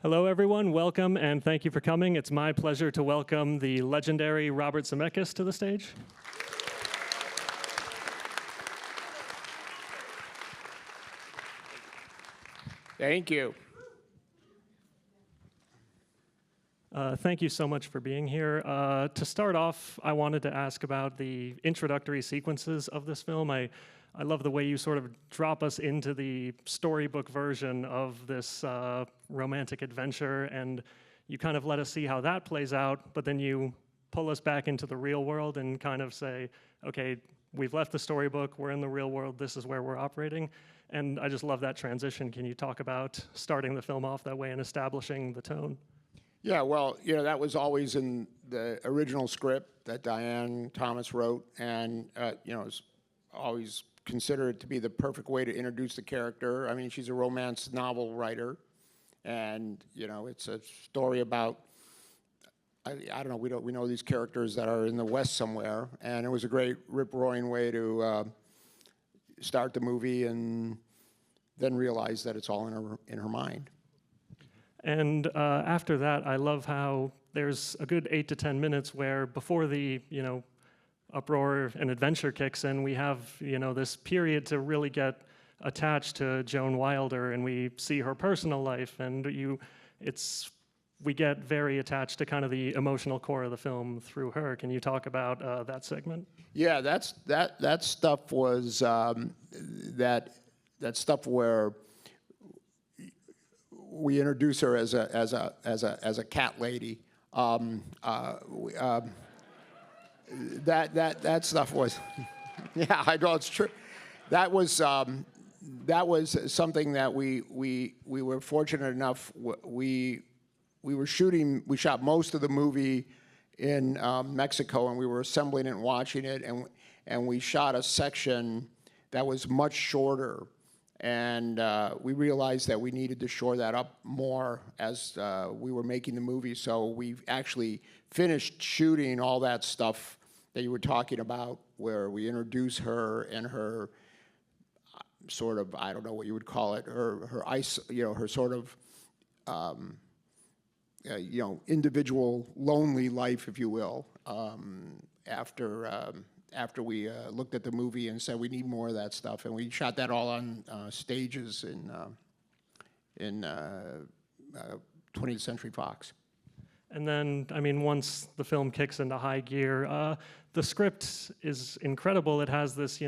Hello, everyone. Welcome, and thank you for coming. It's my pleasure to welcome the legendary Robert Zemeckis to the stage. Thank you. Thank you so much for being here. To start off, I wanted to ask about the introductory sequences of this film. I love the way you sort of drop us into the storybook version of this romantic adventure, and you kind of let us see how that plays out, but then you pull us back into the real world and kind of say, okay, we've left the storybook, we're in the real world, this is where we're operating. And I just love that transition. Can you talk about starting the film off that way and establishing the tone? Yeah, well, that was always in the original script that Diane Thomas wrote, and, it's always considered to be the perfect way to introduce the character. I mean, she's a romance novel writer, and, it's a story about, I don't know, we know these characters that are in the West somewhere, and it was a great rip-roaring way to start the movie and then realize that it's all in her mind. And after that, I love how there's a good 8 to 10 minutes where before the, uproar and adventure kicks in, we have, this period to really get attached to Joan Wilder, and we see her personal life, and we get very attached to kind of the emotional core of the film through her. Can you talk about that segment? Yeah, that stuff was that stuff where we introduce her as a cat lady. That stuff was, yeah, I know it's true. That was something that we were fortunate enough. We shot most of the movie in Mexico, and we were assembling it and watching it, and we shot a section that was much shorter. And we realized that we needed to shore that up more as we were making the movie. So we actually finished shooting all that stuff that you were talking about, where we introduce her and her sort of, I don't know what you would call it, her sort of, individual lonely life, if you will, after we looked at the movie and said we need more of that stuff, and we shot that all on stages in 20th Century Fox. And then, once the film kicks into high gear, the script is incredible. It has this,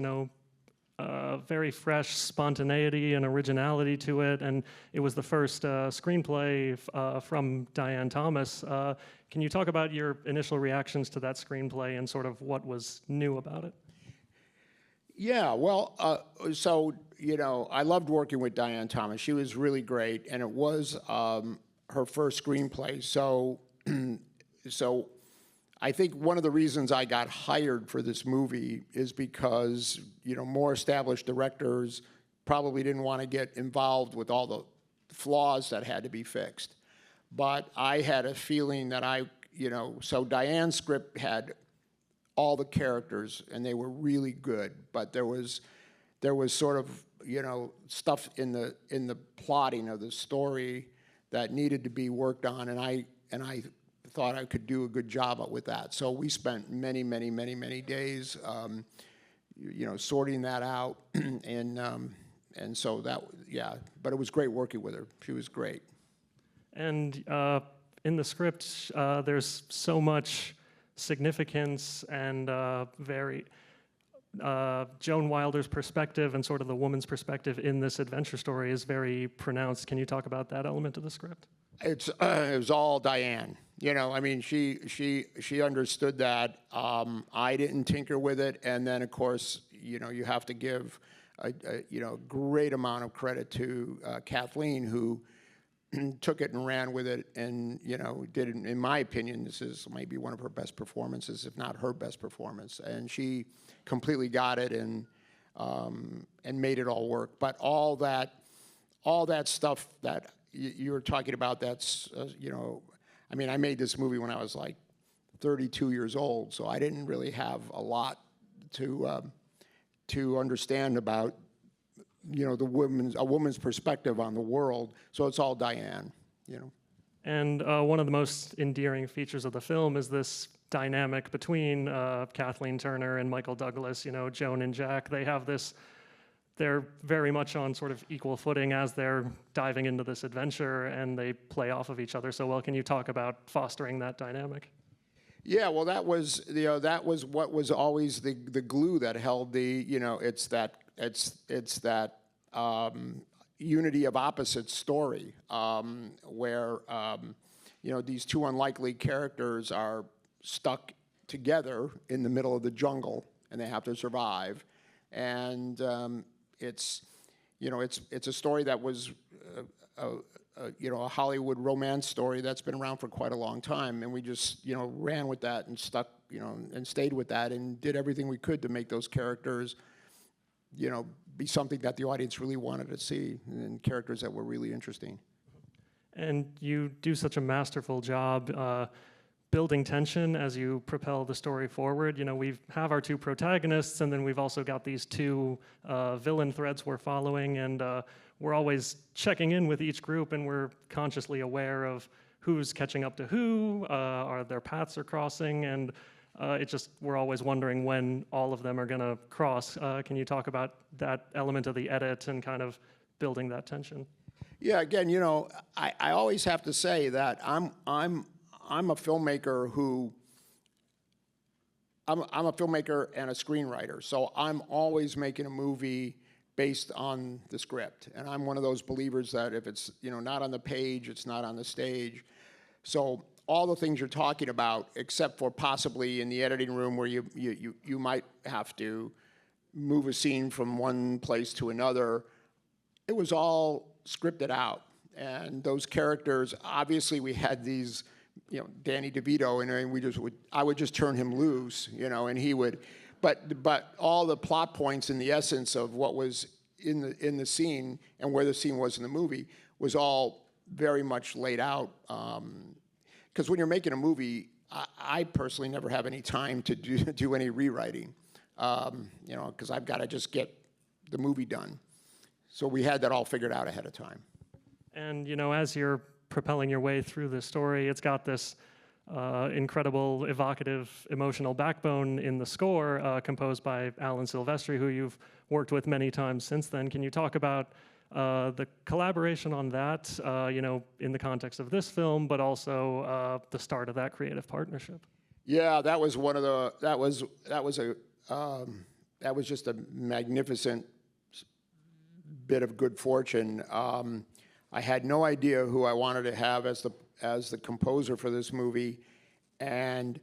very fresh spontaneity and originality to it, and it was the first screenplay from Diane Thomas. Can you talk about your initial reactions to that screenplay and sort of what was new about it? Yeah, well, I loved working with Diane Thomas. She was really great, and it was her first screenplay. So I think one of the reasons I got hired for this movie is because, more established directors probably didn't want to get involved with all the flaws that had to be fixed. But I had a feeling that so Diane's script had all the characters, and they were really good, but there was sort of, stuff in the plotting of the story that needed to be worked on, and I thought I could do a good job with that. So we spent many days, sorting that out, and so that, yeah. But it was great working with her. She was great. And in the script, there's so much significance and Joan Wilder's perspective and sort of the woman's perspective in this adventure story is very pronounced. Can you talk about that element of the script? It was all Diane. She understood that. I didn't tinker with it, and then of course, you have to give a great amount of credit to Kathleen, who took it and ran with it, and did it. In my opinion, this is maybe one of her best performances, if not her best performance, and she completely got it and made it all work. But all that stuff that you were talking about, that's I made this movie when I was like 32 years old, so I didn't really have a lot to understand about a woman's perspective on the world. So it's all Diane, And one of the most endearing features of the film is this dynamic between Kathleen Turner and Michael Douglas, Joan and Jack. They have this, they're very much on sort of equal footing as they're diving into this adventure, and they play off of each other so well. Can you talk about fostering that dynamic? Yeah, well, that was what was always the glue that held it's that unity of opposites story, where these two unlikely characters are stuck together in the middle of the jungle and they have to survive, and it's a story that was a Hollywood romance story that's been around for quite a long time, and we just ran with that and stuck and stayed with that and did everything we could to make those characters be something that the audience really wanted to see, and characters that were really interesting. And you do such a masterful job building tension as you propel the story forward. We have our two protagonists, and then we've also got these two villain threads we're following, and we're always checking in with each group, and we're consciously aware of who's catching up to who, are their paths are crossing, and we're always wondering when all of them are gonna cross. Can you talk about that element of the edit and kind of building that tension? Yeah, again, I always have to say that I'm a filmmaker I'm a filmmaker and a screenwriter, so I'm always making a movie based on the script, and I'm one of those believers that if it's not on the page, it's not on the stage. So all the things you're talking about, except for possibly in the editing room where you might have to move a scene from one place to another, it was all scripted out. And those characters, obviously we had these, Danny DeVito, and I would just turn him loose, and he would, but all the plot points and the essence of what was in the scene and where the scene was in the movie was all very much laid out. Because when you're making a movie, I personally never have any time to do any rewriting, because I've got to just get the movie done. So we had that all figured out ahead of time. And as you're propelling your way through the story, it's got this incredible, evocative, emotional backbone in the score, composed by Alan Silvestri, who you've worked with many times since then. Can you talk about the collaboration on that, in the context of this film, but also the start of that creative partnership? Yeah, that was one of the. That was just a magnificent bit of good fortune. I had no idea who I wanted to have as the composer for this movie, and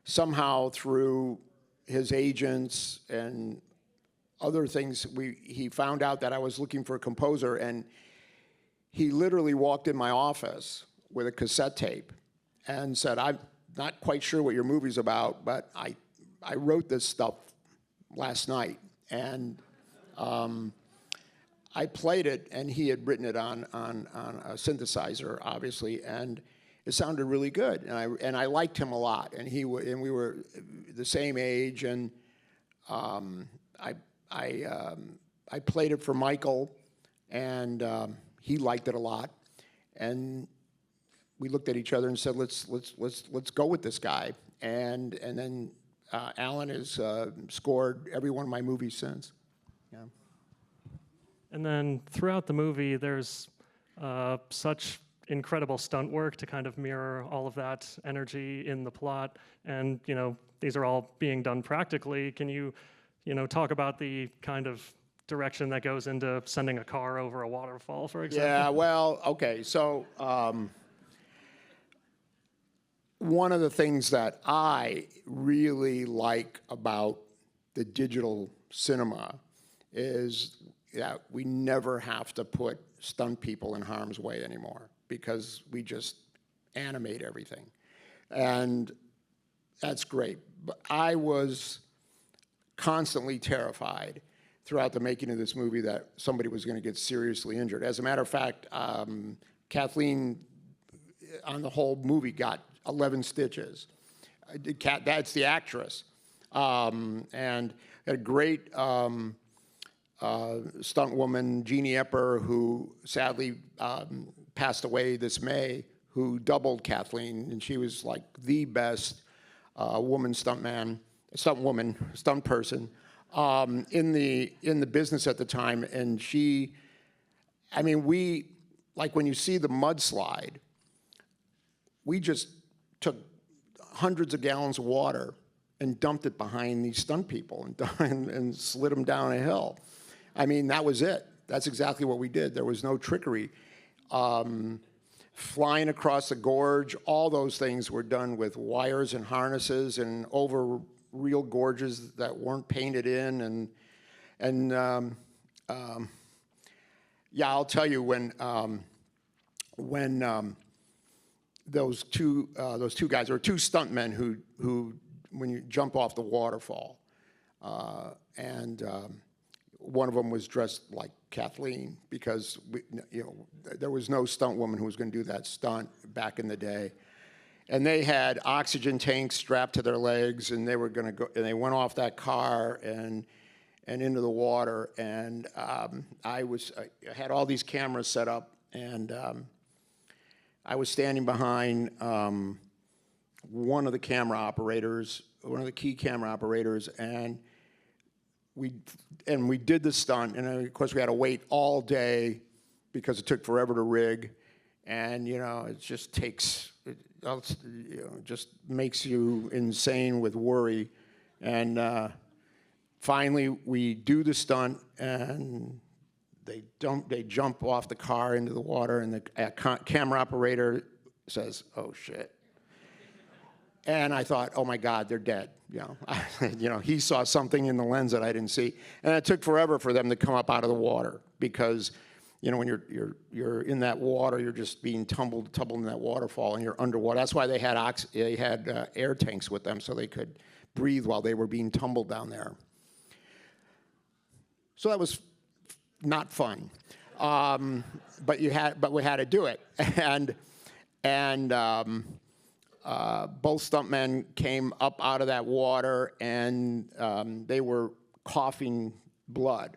somehow through his agents and other things, he found out that I was looking for a composer, and he literally walked in my office with a cassette tape and said, "I'm not quite sure what your movie's about, but I wrote this stuff last night." And I played it, and he had written it on a synthesizer, obviously, and it sounded really good. And I liked him a lot, and we were the same age, and I played it for Michael, and he liked it a lot, and we looked at each other and said, let's go with this guy, and then Alan has scored every one of my movies since. Yeah. And then throughout the movie, there's such incredible stunt work to kind of mirror all of that energy in the plot, and these are all being done practically. Can you talk about the kind of direction that goes into sending a car over a waterfall, for example? Yeah, well, okay, so one of the things that I really like about the digital cinema is that we never have to put stunt people in harm's way anymore, because we just animate everything. And that's great. But I was constantly terrified throughout the making of this movie that somebody was going to get seriously injured. As a matter of fact, Kathleen, on the whole movie, got 11 stitches. That's the actress. And a great stunt woman, Jeannie Epper, who sadly passed away this May, who doubled Kathleen, and she was like the best stunt person in the business at the time. And she, I mean, like when you see the mudslide, we just took hundreds of gallons of water and dumped it behind these stunt people and slid them down a hill. I mean, that was it. That's exactly what we did. There was no trickery. Flying across the gorge, all those things were done with wires and harnesses and over real gorges that weren't painted in. Yeah, I'll tell you, when those two guys, or two stuntmen who when you jump off the waterfall, and one of them was dressed like Kathleen, because there was no stunt woman who was going to do that stunt back in the day. And they had oxygen tanks strapped to their legs, and they were going to go, and they went off that car and into the water. And I had all these cameras set up, and I was standing behind one of the key camera operators, and we did the stunt, and of course we had to wait all day because it took forever to rig, and it just just makes you insane with worry. And finally we do the stunt, and they jump off the car into the water, and the camera operator says, "Oh shit." And I thought, oh my God, they're dead. He saw something in the lens that I didn't see, and it took forever for them to come up out of the water, because, when you're in that water, you're just being tumbled in that waterfall, and you're underwater. That's why they had air tanks with them, so they could breathe while they were being tumbled down there. So that was not fun, but we had to do it, and. Both stuntmen came up out of that water, and they were coughing blood.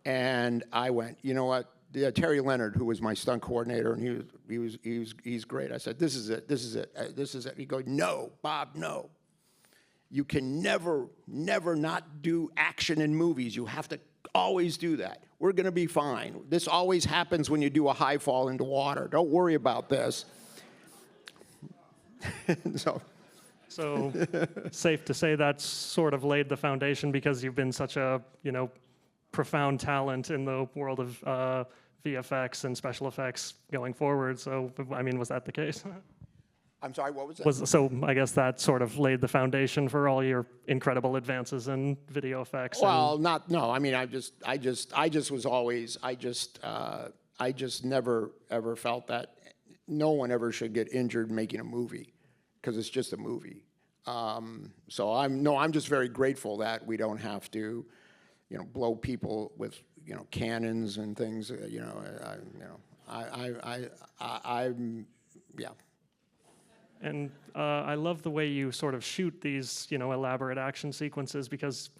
And I went, you know what? Terry Leonard, who was my stunt coordinator, and he's great. I said, this is it. He goes, no, Bob, no. You can never not do action in movies. You have to always do that. We're going to be fine. This always happens when you do a high fall into water. Don't worry about this. So safe to say that's sort of laid the foundation, because you've been such a profound talent in the world of VFX and special effects going forward. So I mean, was that the case? I'm sorry, what was that? So I guess that sort of laid the foundation for all your incredible advances in video effects. Well, no. I mean, I just never ever felt that no one ever should get injured making a movie, because it's just a movie. So I'm just very grateful that we don't have to, blow people with, cannons and things. Yeah. And I love the way you sort of shoot these, elaborate action sequences, because,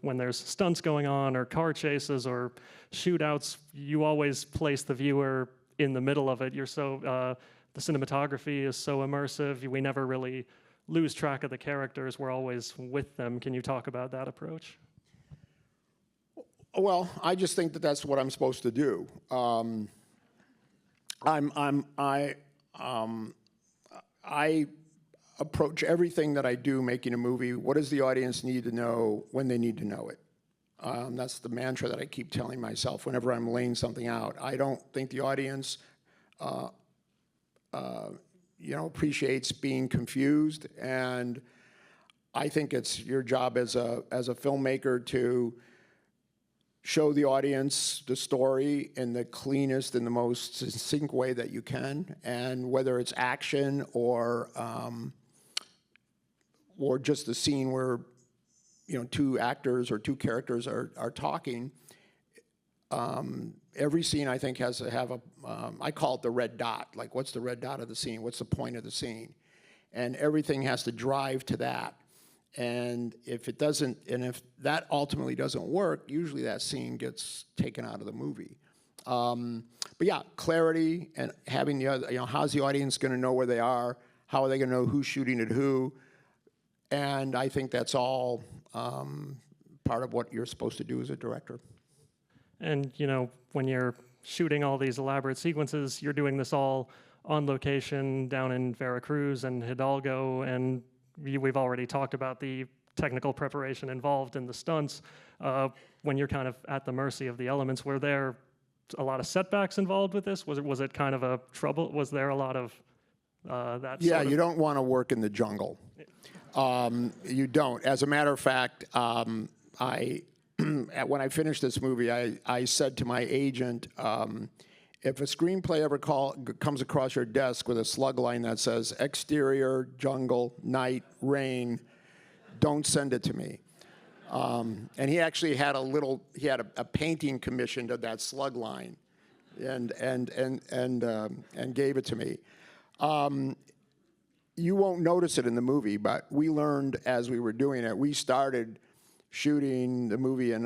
when there's stunts going on or car chases or shootouts, you always place the viewer in the middle of it. You're so the cinematography is so immersive. We never really lose track of the characters. We're always with them. Can you talk about that approach? Well, I just think that that's what I'm supposed to do. I approach everything that I do making a movie. What does the audience need to know when they need to know it? That's the mantra that I keep telling myself whenever I'm laying something out. I don't think the audience, appreciates being confused, and I think it's your job as a filmmaker to show the audience the story in the cleanest and the most succinct way that you can, and whether it's action or just the scene where two actors or two characters are talking. Every scene, I think, has to have I call it the red dot. Like, what's the red dot of the scene? What's the point of the scene? And everything has to drive to that. And if it doesn't, and if that ultimately doesn't work, usually that scene gets taken out of the movie. But yeah, clarity and having the other, how's the audience going to know where they are? How are they going to know who's shooting at who? And I think that's all part of what you're supposed to do as a director. And, when you're shooting all these elaborate sequences, you're doing this all on location down in Veracruz and Hidalgo, and we've already talked about the technical preparation involved in the stunts. When you're kind of at the mercy of the elements, were there a lot of setbacks involved with this? Was it kind of a trouble? Was there a lot of that? Yeah, you don't want to work in the jungle. You don't. As a matter of fact, when I finished this movie, I said to my agent, if a screenplay ever comes across your desk with a slug line that says exterior, jungle, night, rain, don't send it to me. And he actually had a painting commissioned of that slug line, and gave it to me. You won't notice it in the movie, but we learned as we were doing it. We started shooting the movie in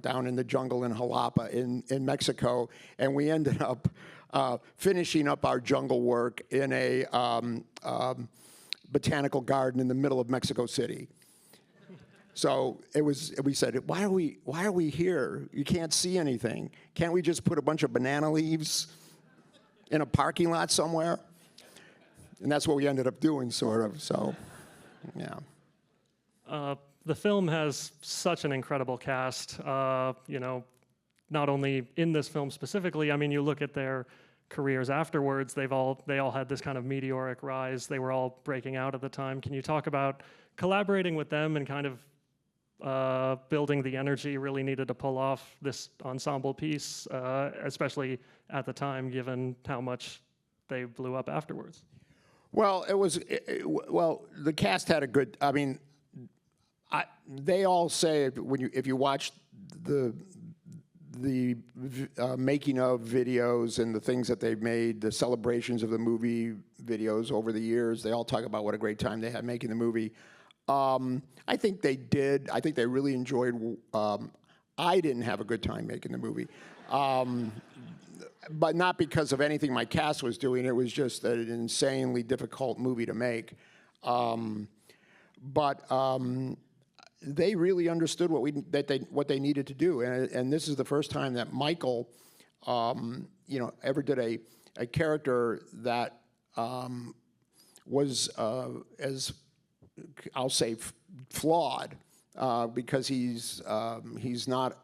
down in the jungle in Jalapa in Mexico, and we ended up finishing up our jungle work in a botanical garden in the middle of Mexico City. So we said, why are we here? You can't see anything. Can't we just put a bunch of banana leaves in a parking lot somewhere? And that's what we ended up doing, sort of. So, yeah. The film has such an incredible cast. Not only in this film specifically. I mean, you look at their careers afterwards. They all had this kind of meteoric rise. They were all breaking out at the time. Can you talk about collaborating with them and kind of building the energy really needed to pull off this ensemble piece, especially at the time, given how much they blew up afterwards? Well, the cast had a good. I mean, they all say if you watch the making of videos and the things that they've made, the celebrations of the movie videos over the years, they all talk about what a great time they had making the movie. I think they did. I think they really enjoyed. I didn't have a good time making the movie. But not because of anything my cast was doing. It was just an insanely difficult movie to make. But they really understood what they needed to do, and this is the first time that Michael, ever did a character that was as I'll say flawed, because he's not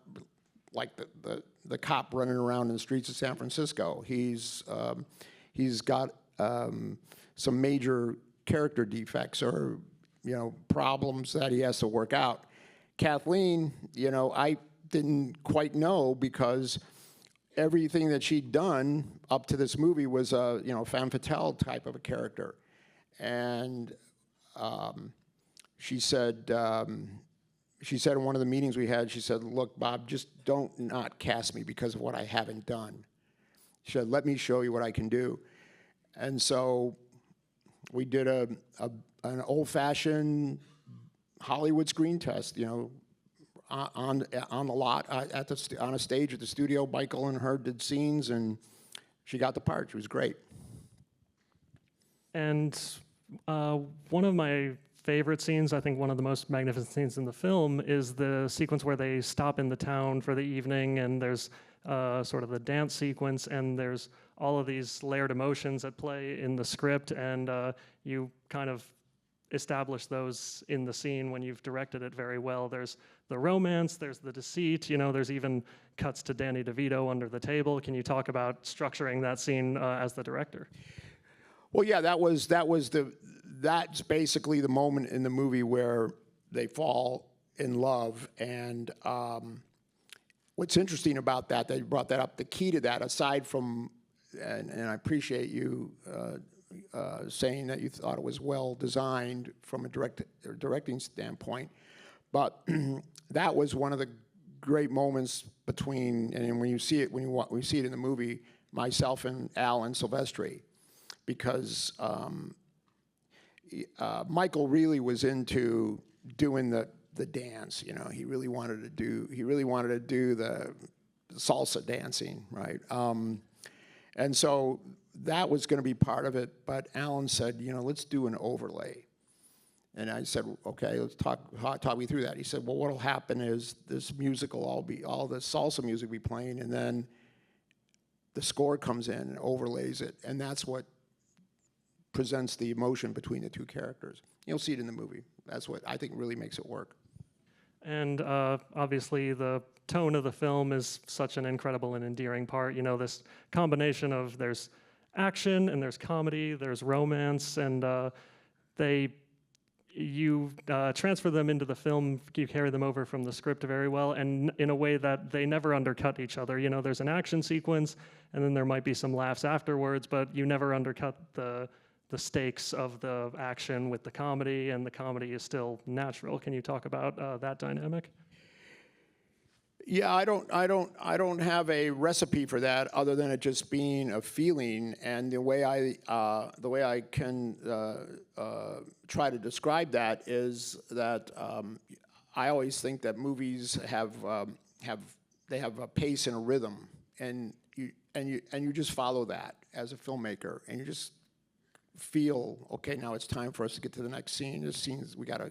like the cop running around in the streets of San Francisco. He's got some major character defects or problems that he has to work out. Kathleen, I didn't quite know, because everything that she'd done up to this movie was a femme fatale type of a character, and she said in one of the meetings we had, she said, "Look, Bob, just don't not cast me because of what I haven't done." She said, "Let me show you what I can do." And so we did an old-fashioned Hollywood screen test, on the lot on a stage at the studio. Michael and her did scenes, and she got the part. She was great. And one of my favorite scenes, I think one of the most magnificent scenes in the film, is the sequence where they stop in the town for the evening, and there's sort of the dance sequence, and there's all of these layered emotions at play in the script, and you kind of establish those in the scene when you've directed it very well. There's the romance, there's the deceit, there's even cuts to Danny DeVito under the table. Can you talk about structuring that scene as the director? Well, yeah, that's basically the moment in the movie where they fall in love. And what's interesting about that you brought that up, the key to that, aside from, and I appreciate you saying that you thought it was well designed from a directing standpoint, but that was one of the great moments between, and when you see it, we see it in the movie, myself and Alan Silvestri, because Michael really was into doing the dance. He really wanted to do the salsa dancing, right? And so that was going to be part of it, but Alan said, let's do an overlay. And I said, okay, let's talk me through that. He said, well, what'll happen is this music will all the salsa music will be playing, and then the score comes in and overlays it, and that's what presents the emotion between the two characters. You'll see it in the movie. That's what I think really makes it work. And obviously the tone of the film is such an incredible and endearing part. This combination of there's action and there's comedy, there's romance, and you transfer them into the film, you carry them over from the script very well, and in a way that they never undercut each other. There's an action sequence, and then there might be some laughs afterwards, but you never undercut the stakes of the action with the comedy, and the comedy is still natural. Can you talk about that dynamic? Yeah, I don't have a recipe for that other than it just being a feeling, and the way I can try to describe that is that I always think that movies have a pace and a rhythm, and you just follow that as a filmmaker, and you just feel, okay, now it's time for us to get to the next scene. This scene, we gotta.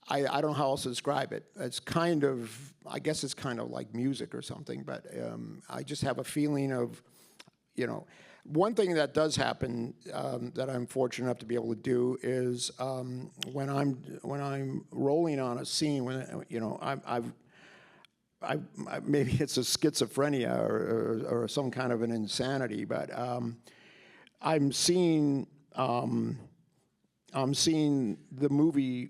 I don't know how else to describe it. It's kind of, I guess it's kind of like music or something, but I just have a feeling of, one thing that does happen that I'm fortunate enough to be able to do is when I'm rolling on a scene, maybe it's a schizophrenia or some kind of an insanity, but I'm seeing the movie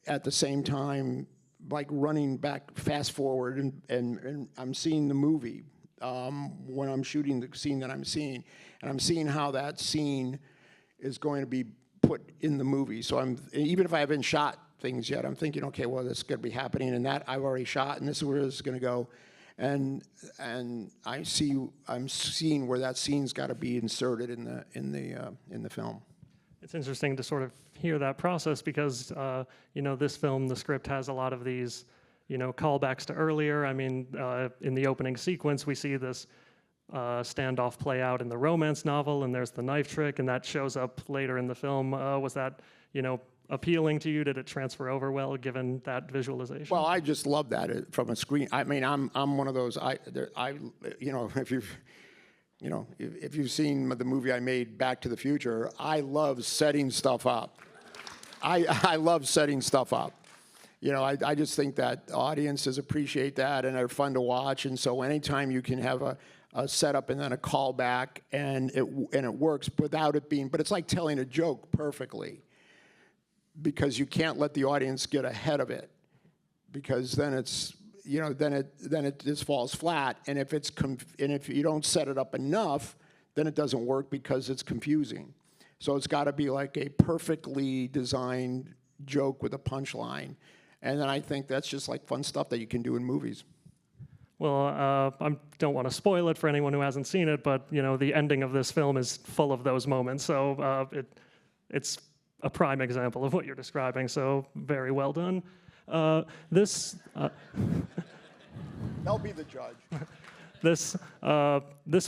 at the same time, like running back, fast forward, and I'm seeing the movie when I'm shooting the scene that I'm seeing, and I'm seeing how that scene is going to be put in the movie. So even if I haven't shot things yet, I'm thinking, okay, well, this is going to be happening, and that I've already shot, and this is where it's going to go, and I'm seeing where that scene's got to be inserted in the film. It's interesting to sort of hear that process because, this film, the script has a lot of these, callbacks to earlier. I mean, in the opening sequence, we see this standoff play out in the romance novel, and there's the knife trick, and that shows up later in the film. Was that, appealing to you? Did it transfer over well, given that visualization? Well, I just love that from a screen. I mean, I'm one of those. If you've seen the movie I made, Back to the Future, I love setting stuff up. I love setting stuff up. I just think that audiences appreciate that, and they're fun to watch. And so anytime you can have a setup and then a callback, and it works without it being, but it's like telling a joke perfectly, because you can't let the audience get ahead of it, because then it's. Then it just falls flat, and if you don't set it up enough, then it doesn't work because it's confusing. So it's got to be like a perfectly designed joke with a punchline, and then I think that's just like fun stuff that you can do in movies. Well, I don't want to spoil it for anyone who hasn't seen it, but the ending of this film is full of those moments. So it's a prime example of what you're describing. So very well done. This They'll be the judge. This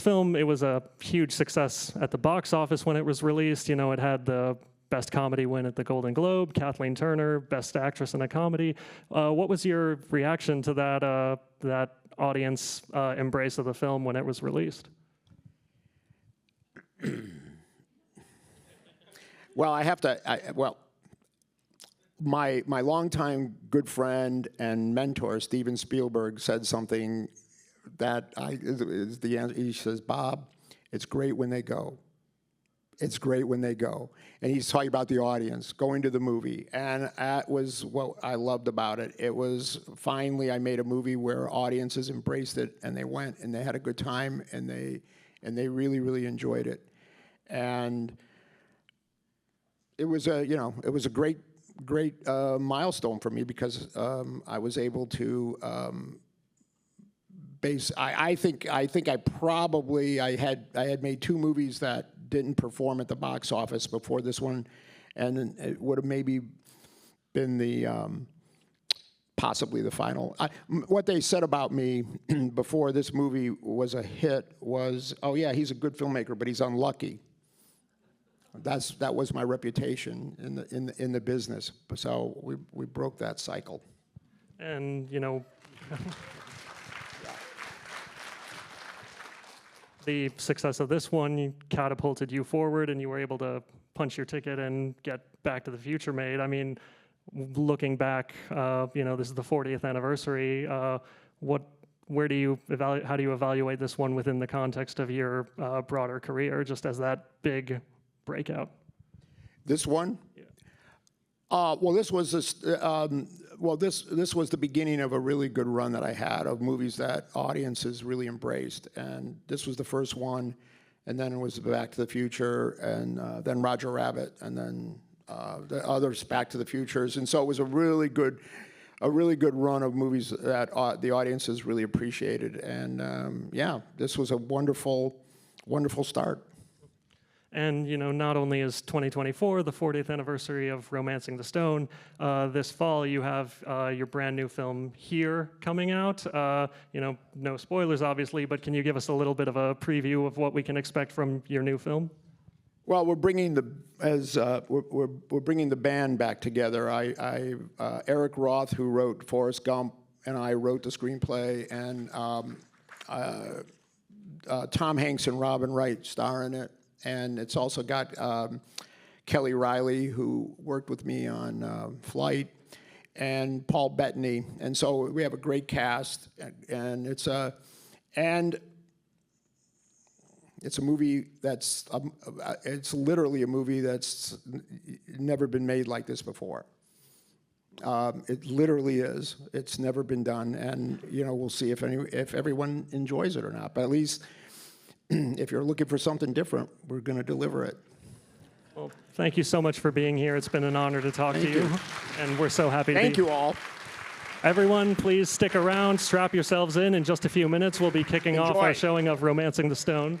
film, it was a huge success at the box office when it was released. It had the Best Comedy win at the Golden Globe, Kathleen Turner, Best Actress in a Comedy. What was your reaction to that audience embrace of the film when it was released? Well, My longtime good friend and mentor, Steven Spielberg, said something that is the answer. He says, "Bob, it's great when they go. It's great when they go." And he's talking about the audience going to the movie, and that was what I loved about it. It was finally I made a movie where audiences embraced it, and they went and they had a good time, and they really, really enjoyed it, and it was a great milestone for me, because I was able to I think I had made two movies that didn't perform at the box office before this one, and it would have maybe been possibly the final. What they said about me before this movie was a hit was, oh yeah, he's a good filmmaker, but he's unlucky. That was my reputation in the business. So we broke that cycle. And you know, the success of this one catapulted you forward, and you were able to punch your ticket and get Back to the Future made. I mean, looking back, you know, this is the 40th anniversary. How do you evaluate this one within the context of your broader career, just as that big breakout? This one? Yeah. Well, this was this was the beginning of a really good run that I had of movies that audiences really embraced, and this was the first one, and then it was Back to the Future, and then Roger Rabbit, and then the others Back to the Futures, and so it was a really good run of movies that the audiences really appreciated, and yeah, this was a wonderful start. And you know, not only is 2024 the 40th anniversary of Romancing the Stone, this fall you have your brand new film Here coming out. You know, no spoilers obviously, but can you give us a little bit of a preview of what we can expect from your new film? Well, we're bringing we're bringing the band back together. Eric Roth, who wrote Forrest Gump, and I wrote the screenplay, and Tom Hanks and Robin Wright star in it. And it's also got Kelly Riley, who worked with me on Flight, and Paul Bettany. And so we have a great cast, and it's a movie that's it's literally a movie that's never been made like this before. It literally is. It's never been done, and you know, we'll see if everyone enjoys it or not. But at least, if you're looking for something different, we're going to deliver it. Well, thank you so much for being here. It's been an honor to talk to you, and we're so happy to be here. Thank you all. Everyone, please stick around, strap yourselves in. In just a few minutes, we'll be kicking off our showing of Romancing the Stone.